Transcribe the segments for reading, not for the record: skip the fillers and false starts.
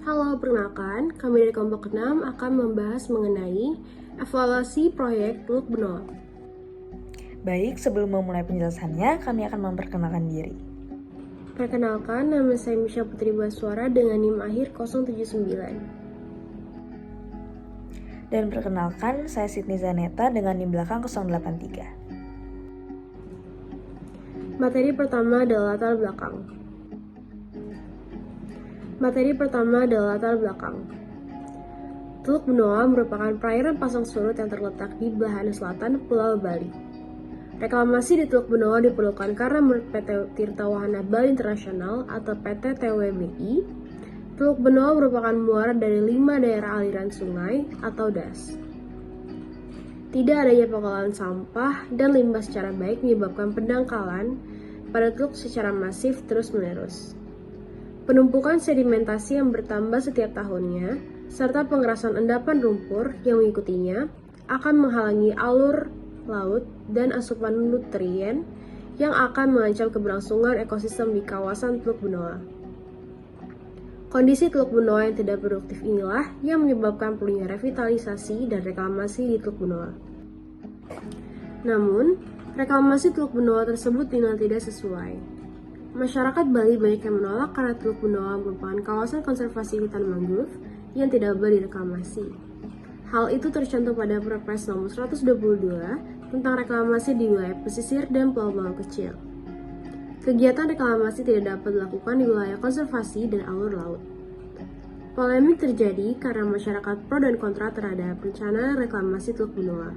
Halo, perkenalkan, kami dari kelompok 6 akan membahas mengenai evaluasi proyek Teluk Benoa. Baik, sebelum memulai penjelasannya, kami akan memperkenalkan diri. Perkenalkan, nama saya Misha Putri Baswara dengan NIM akhir 079. Dan perkenalkan, saya Sydney Zaneta dengan NIM belakang 083. Materi pertama adalah latar belakang. Teluk Benoa merupakan perairan pasang surut yang terletak di belahan selatan Pulau Bali. Reklamasi di Teluk Benoa diperlukan karena menurut PT Tirta Wahana Bali Internasional atau PT TWBI, Teluk Benoa merupakan muara dari 5 daerah aliran sungai atau DAS. Tidak adanya pengolahan sampah dan limbah secara baik menyebabkan pendangkalan pada teluk secara masif terus-menerus. Penumpukan sedimentasi yang bertambah setiap tahunnya, serta pengerasan endapan lumpur yang mengikutinya, akan menghalangi alur laut dan asupan nutrien yang akan mengancam keberlangsungan ekosistem di kawasan Teluk Benoa. Kondisi Teluk Benoa yang tidak produktif inilah yang menyebabkan perlunya revitalisasi dan reklamasi di Teluk Benoa. Namun, reklamasi Teluk Benoa tersebut dinilai tidak sesuai. Masyarakat Bali banyak yang menolak karena Teluk Benoa merupakan kawasan konservasi hutan mangrove yang tidak boleh direklamasi. Hal itu tercantum pada Perpres nomor 122 tentang reklamasi di wilayah pesisir dan pulau-pulau kecil. Kegiatan reklamasi tidak dapat dilakukan di wilayah konservasi dan alur laut. Polemik terjadi karena masyarakat pro dan kontra terhadap rencana reklamasi Teluk Benoa.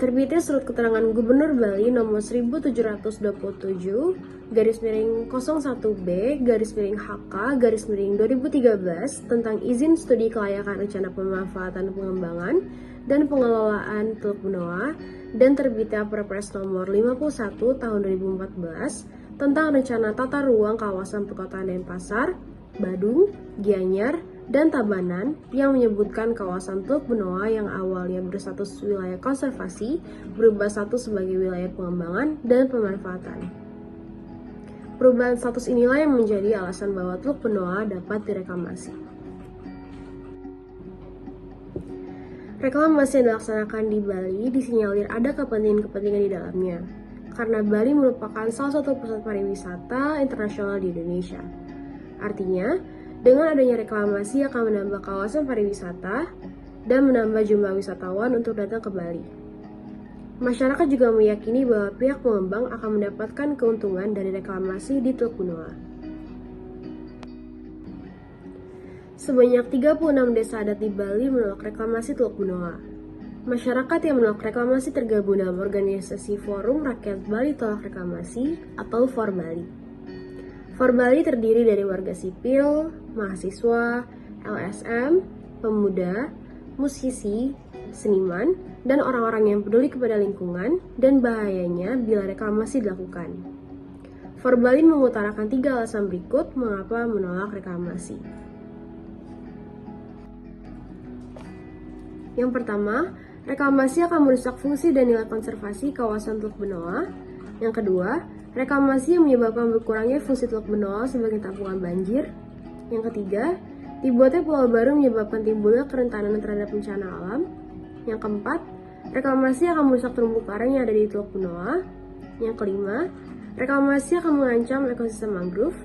Terbitnya Surat Keterangan Gubernur Bali nomor 1701B/01-HK/2013 tentang izin studi kelayakan rencana pemanfaatan pengembangan dan pengelolaan Teluk Benoa dan terbitnya Perpres nomor 51 tahun 2014 tentang rencana tata ruang kawasan perkotaan Denpasar, Badung, Gianyar, dan Tabanan yang menyebutkan kawasan Teluk Benoa yang awalnya berstatus wilayah konservasi berubah status sebagai wilayah pengembangan dan pemanfaatan. Perubahan status inilah yang menjadi alasan bahwa Teluk Benoa dapat direklamasi. Reklamasi yang dilaksanakan di Bali disinyalir ada kepentingan-kepentingan di dalamnya, karena Bali merupakan salah satu pusat pariwisata internasional di Indonesia. Artinya, dengan adanya reklamasi akan menambah kawasan pariwisata dan menambah jumlah wisatawan untuk datang ke Bali. Masyarakat juga meyakini bahwa pihak pengembang akan mendapatkan keuntungan dari reklamasi di Teluk Benoa. Sebanyak 36 desa adat di Bali menolak reklamasi Teluk Benoa. Masyarakat yang menolak reklamasi tergabung dalam organisasi Forum Rakyat Bali Tolak Reklamasi atau FORBALI. FORBALI terdiri dari warga sipil, mahasiswa, LSM, pemuda, musisi, seniman, dan orang-orang yang peduli kepada lingkungan dan bahayanya bila reklamasi dilakukan. FORBALI mengutarakan 3 alasan berikut mengapa menolak reklamasi. Yang pertama, reklamasi akan merusak fungsi dan nilai konservasi kawasan Teluk Benoa. Yang kedua, reklamasi yang menyebabkan berkurangnya fungsi Teluk Benoa sebagai tampungan banjir. Yang ketiga, dibuatnya pulau baru menyebabkan timbulnya kerentanan terhadap bencana alam. Yang keempat, reklamasi akan merusak terumbu karang yang ada di Teluk Benoa. Yang kelima, reklamasi akan mengancam ekosistem mangrove.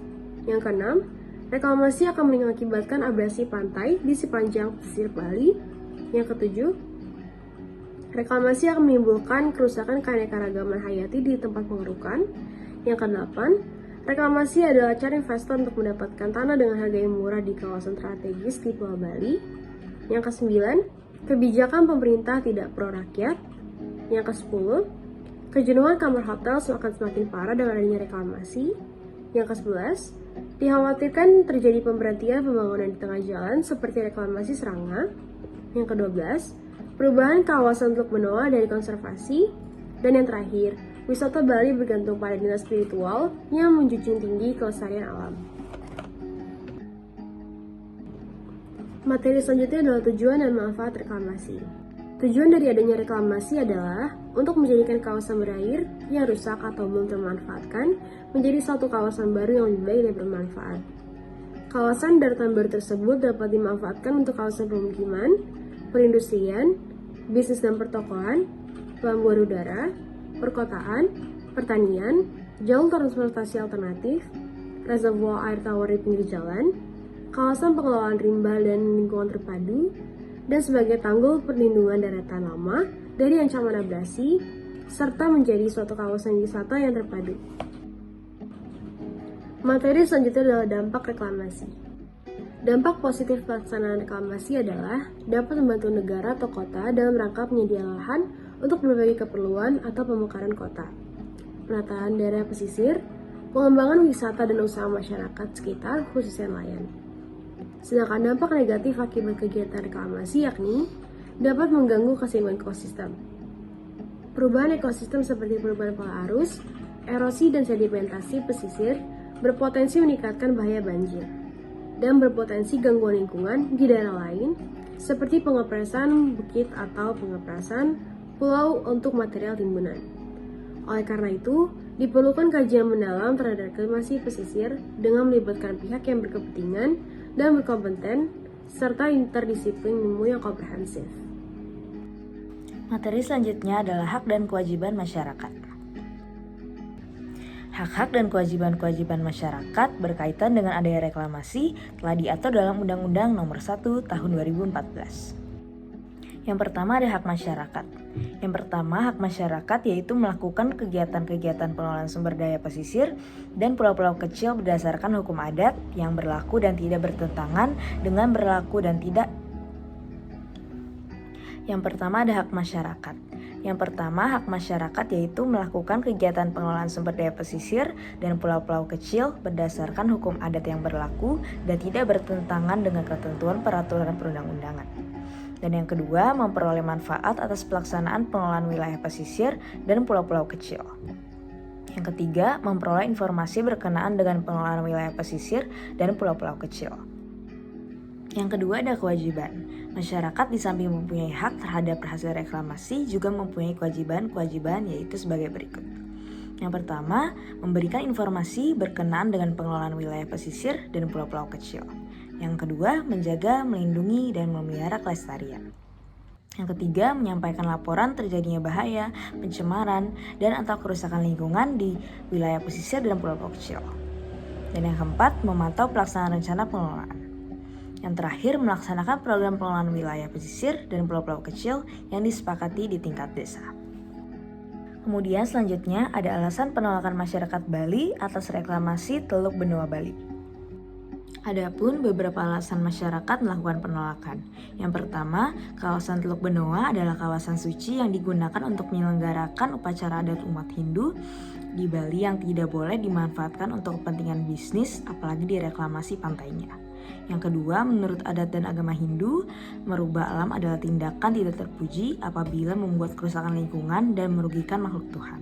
Yang keenam, reklamasi akan mengakibatkan abrasi pantai di sepanjang pesisir Bali. Yang ketujuh, reklamasi akan menimbulkan kerusakan keanekaragaman hayati di tempat pengerukan. Yang kedelapan, reklamasi adalah cara investor untuk mendapatkan tanah dengan harga yang murah di kawasan strategis di Pulau Bali. Yang kesembilan, kebijakan pemerintah tidak pro rakyat. Yang kesepuluh, kejenuhan kamar hotel akan semakin parah dengan adanya reklamasi. Yang ke-11, dikhawatirkan terjadi pemberhentian pembangunan di tengah jalan seperti reklamasi Seranga. Yang ke-12, perubahan kawasan Teluk Benoa dari konservasi. Dan yang terakhir, wisata Bali bergantung pada nilai spiritual yang menjunjung tinggi kelestarian alam. Materi selanjutnya adalah tujuan dan manfaat reklamasi. Tujuan dari adanya reklamasi adalah untuk menjadikan kawasan berair yang rusak atau belum termanfaatkan menjadi suatu kawasan baru yang lebih baik dan bermanfaat. Kawasan daratan baru tersebut dapat dimanfaatkan untuk kawasan pemukiman, perindustrian, bisnis dan pertokoan, pelabuhan udara, perkotaan, pertanian, jalur transportasi alternatif, reservoir air tawar di pinggir jalan, kawasan pengelolaan rimba dan lingkungan terpadu, dan sebagai tanggul perlindungan daratan lama dari ancaman abrasi, serta menjadi suatu kawasan wisata yang terpadu. Materi selanjutnya adalah dampak reklamasi. Dampak positif pelaksanaan reklamasi adalah dapat membantu negara atau kota dalam rangka penyedia lahan untuk berbagai keperluan atau pemekaran kota, penataan daerah pesisir, pengembangan wisata dan usaha masyarakat sekitar khususnya nelayan. Sedangkan dampak negatif akibat kegiatan reklamasi yakni dapat mengganggu keseimbangan ekosistem. Perubahan ekosistem seperti perubahan pola arus, erosi dan sedimentasi pesisir berpotensi meningkatkan bahaya banjir dan berpotensi gangguan lingkungan di daerah lain seperti pengeprasan bukit atau pengeprasan pulau untuk material timbunan. Oleh karena itu, diperlukan kajian mendalam terhadap reklamasi pesisir dengan melibatkan pihak yang berkepentingan dan berkompeten serta interdisiplin ilmu yang komprehensif. Materi selanjutnya adalah hak dan kewajiban masyarakat. Hak-hak dan kewajiban-kewajiban masyarakat berkaitan dengan adanya reklamasi telah diatur dalam Undang-Undang Nomor 1 Tahun 2014. Yang pertama ada hak masyarakat. Yang pertama, hak masyarakat yaitu melakukan kegiatan-kegiatan pengelolaan sumber daya pesisir dan pulau-pulau kecil berdasarkan hukum adat yang berlaku dan tidak bertentangan dengan berlaku dan tidak. Yang pertama ada hak masyarakat. Yang pertama, hak masyarakat yaitu melakukan kegiatan pengelolaan sumber daya pesisir dan pulau-pulau kecil berdasarkan hukum adat yang berlaku dan tidak bertentangan dengan ketentuan peraturan perundang-undangan. Dan yang kedua, memperoleh manfaat atas pelaksanaan pengelolaan wilayah pesisir dan pulau-pulau kecil. Yang ketiga, memperoleh informasi berkenaan dengan pengelolaan wilayah pesisir dan pulau-pulau kecil. Yang kedua ada kewajiban. Masyarakat di samping mempunyai hak terhadap hasil reklamasi juga mempunyai kewajiban-kewajiban yaitu sebagai berikut. Yang pertama, memberikan informasi berkenaan dengan pengelolaan wilayah pesisir dan pulau-pulau kecil. Yang kedua, menjaga, melindungi, dan memelihara kelestarian. Yang ketiga, menyampaikan laporan terjadinya bahaya, pencemaran, dan atau kerusakan lingkungan di wilayah pesisir dan pulau-pulau kecil. Dan yang keempat, memantau pelaksanaan rencana pengelolaan. Yang terakhir, melaksanakan program pengelolaan wilayah pesisir dan pulau-pulau kecil yang disepakati di tingkat desa. Kemudian selanjutnya ada alasan penolakan masyarakat Bali atas reklamasi Teluk Benoa Bali. Adapun beberapa alasan masyarakat melakukan penolakan. Yang pertama, kawasan Teluk Benoa adalah kawasan suci yang digunakan untuk menyelenggarakan upacara adat umat Hindu di Bali yang tidak boleh dimanfaatkan untuk kepentingan bisnis, apalagi direklamasi pantainya. Yang kedua, menurut adat dan agama Hindu, merubah alam adalah tindakan tidak terpuji apabila membuat kerusakan lingkungan dan merugikan makhluk Tuhan.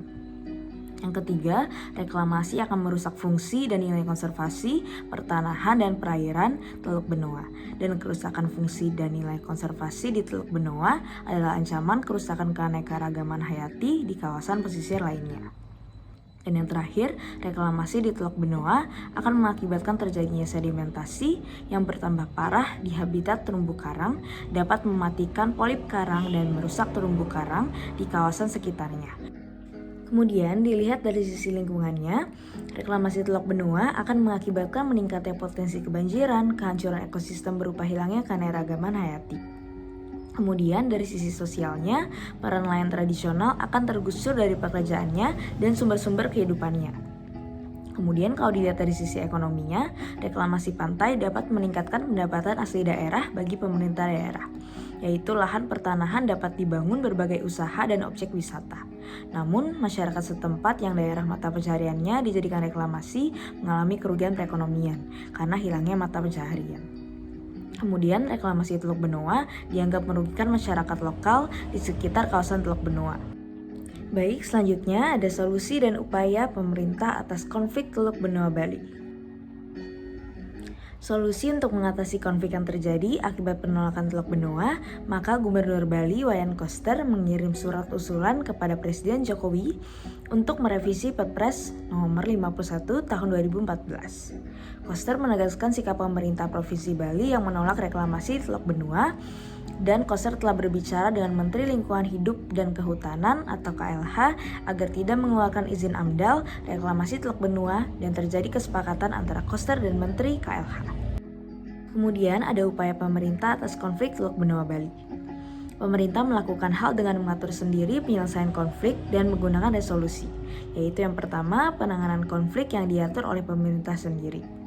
Yang ketiga, reklamasi akan merusak fungsi dan nilai konservasi, pertanahan dan perairan Teluk Benoa. Dan kerusakan fungsi dan nilai konservasi di Teluk Benoa adalah ancaman kerusakan keanekaragaman hayati di kawasan pesisir lainnya. Dan yang terakhir, reklamasi di Teluk Benoa akan mengakibatkan terjadinya sedimentasi yang bertambah parah di habitat terumbu karang, dapat mematikan polip karang dan merusak terumbu karang di kawasan sekitarnya. Kemudian dilihat dari sisi lingkungannya, reklamasi Teluk Benoa akan mengakibatkan meningkatnya potensi kebanjiran, kehancuran ekosistem berupa hilangnya keanekaragaman hayati. Kemudian dari sisi sosialnya, para nelayan tradisional akan tergusur dari pekerjaannya dan sumber-sumber kehidupannya. Kemudian kalau dilihat dari sisi ekonominya, reklamasi pantai dapat meningkatkan pendapatan asli daerah bagi pemerintah daerah, yaitu lahan pertanahan dapat dibangun berbagai usaha dan objek wisata. Namun, masyarakat setempat yang daerah mata pencahariannya dijadikan reklamasi mengalami kerugian perekonomian karena hilangnya mata pencaharian. Kemudian reklamasi Teluk Benoa dianggap merugikan masyarakat lokal di sekitar kawasan Teluk Benoa. Baik, selanjutnya ada solusi dan upaya pemerintah atas konflik Teluk Benoa Bali. Solusi untuk mengatasi konflik yang terjadi akibat penolakan Teluk Benoa, maka Gubernur Bali Wayan Koster mengirim surat usulan kepada Presiden Jokowi untuk merevisi Perpres nomor 51 tahun 2014. Koster menegaskan sikap pemerintah Provinsi Bali yang menolak reklamasi Teluk Benua, dan Koster telah berbicara dengan Menteri Lingkungan Hidup dan Kehutanan atau KLH agar tidak mengeluarkan izin AMDAL reklamasi Teluk Benua dan terjadi kesepakatan antara Koster dan Menteri KLH. Kemudian ada upaya pemerintah atas konflik Teluk Benua Bali. Pemerintah melakukan hal dengan mengatur sendiri penyelesaian konflik dan menggunakan resolusi, yaitu yang pertama, penanganan konflik yang diatur oleh pemerintah sendiri.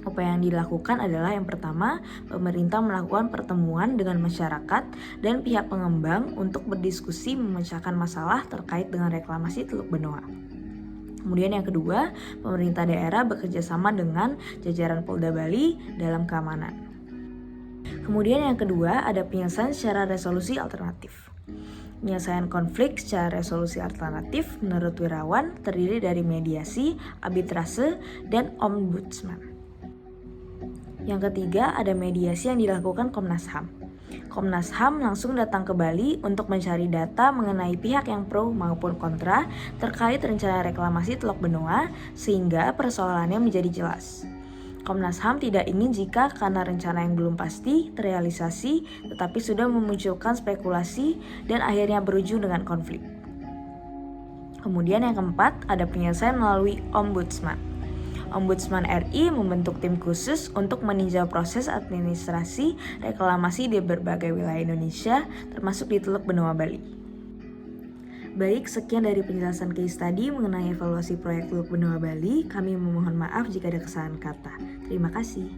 Upaya yang dilakukan adalah yang pertama, pemerintah melakukan pertemuan dengan masyarakat dan pihak pengembang untuk berdiskusi memecahkan masalah terkait dengan reklamasi Teluk Benua. Kemudian yang kedua, pemerintah daerah bekerja sama dengan jajaran Polda Bali dalam keamanan. Kemudian yang kedua, ada penyelesaian secara resolusi alternatif. Penyelesaian konflik secara resolusi alternatif menurut Wirawan terdiri dari mediasi, arbitrase, dan ombudsman. Yang ketiga, ada mediasi yang dilakukan Komnas HAM. Komnas HAM langsung datang ke Bali untuk mencari data mengenai pihak yang pro maupun kontra terkait rencana reklamasi Teluk Benua sehingga persoalannya menjadi jelas. Komnas HAM tidak ingin jika karena rencana yang belum pasti terrealisasi tetapi sudah memunculkan spekulasi dan akhirnya berujung dengan konflik. Kemudian yang keempat, ada penyelesaian melalui ombudsman. Ombudsman RI membentuk tim khusus untuk meninjau proses administrasi reklamasi di berbagai wilayah Indonesia, termasuk di Teluk Benua Bali. Baik, sekian dari penjelasan case study mengenai evaluasi proyek Teluk Benua Bali. Kami memohon maaf jika ada kesalahan kata. Terima kasih.